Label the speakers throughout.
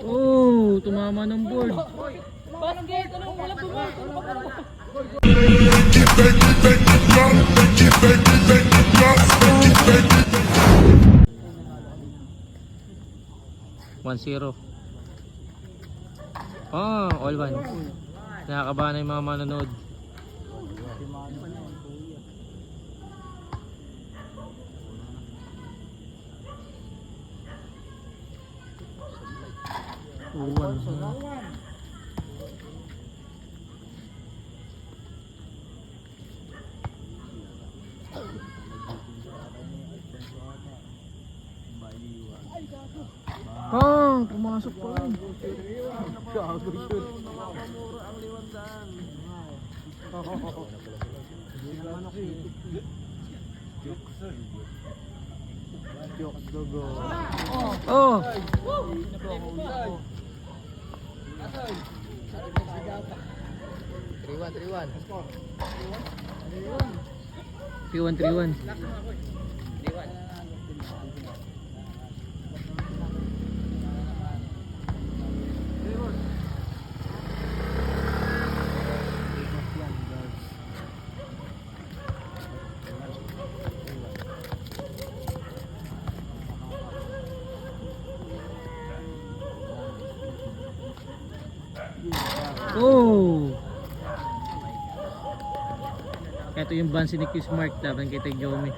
Speaker 1: Oh, tumama ng board.
Speaker 2: Parang gate, ano? Walang bumag.
Speaker 1: 1-0. Oh, all one. Nakakabahan na yung mga manonood. Oh, pumasok pa rin. Oh. 3-1. Oh! Ito yung ban si Nicky Smart laban kay Tay Jomi.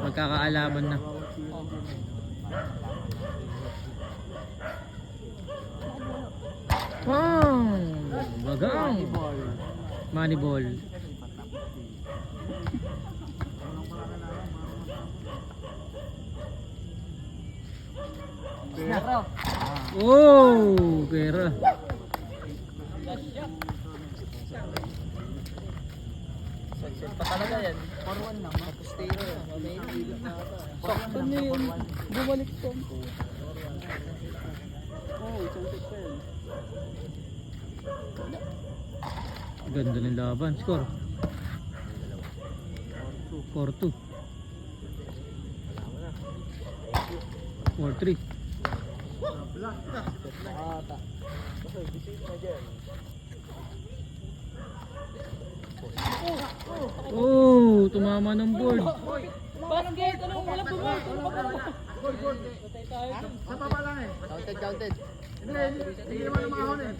Speaker 1: Magkakaalaman na. Oh! Bagang! Moneyball. Oh! Pera.
Speaker 2: Pa talaga yan. Paruan na. Matustero. Sakto na yun. Bumalik ko. Oh, isang pixel.
Speaker 1: Ganda ng laban. Score 4-2. 4-3. Oh, tumama ng board.
Speaker 2: Parang gate, ano? Walang bumag.
Speaker 3: Sa baba lang eh.
Speaker 2: Counted.
Speaker 3: Hindi naman namahon eh.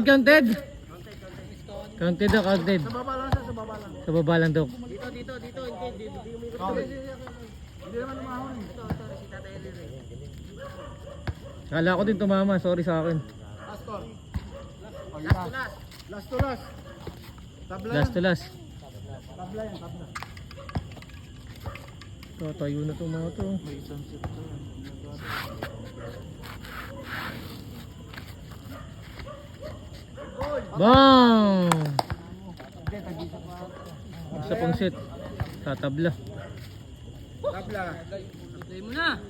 Speaker 1: Counted. Counted daw, counted.
Speaker 3: Sa baba lang siya, sa baba lang.
Speaker 1: Sa baba lang daw.
Speaker 2: Dito.
Speaker 3: Hindi naman namahon eh.
Speaker 1: Kala ko din tumama, sorry sa akin.
Speaker 3: Last call. Last to last. Tabla
Speaker 1: Last
Speaker 3: yan.
Speaker 1: to last.
Speaker 3: Tabla yan, tabla.
Speaker 1: Tatayo na itong mga to. Bang! Isa pang set. Tatabla.
Speaker 3: Tabla.
Speaker 2: Play mo na.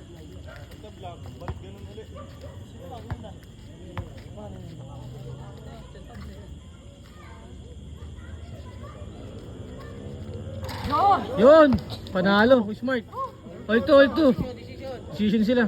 Speaker 1: Yun! Panalo! Smart! All two! Decision sila.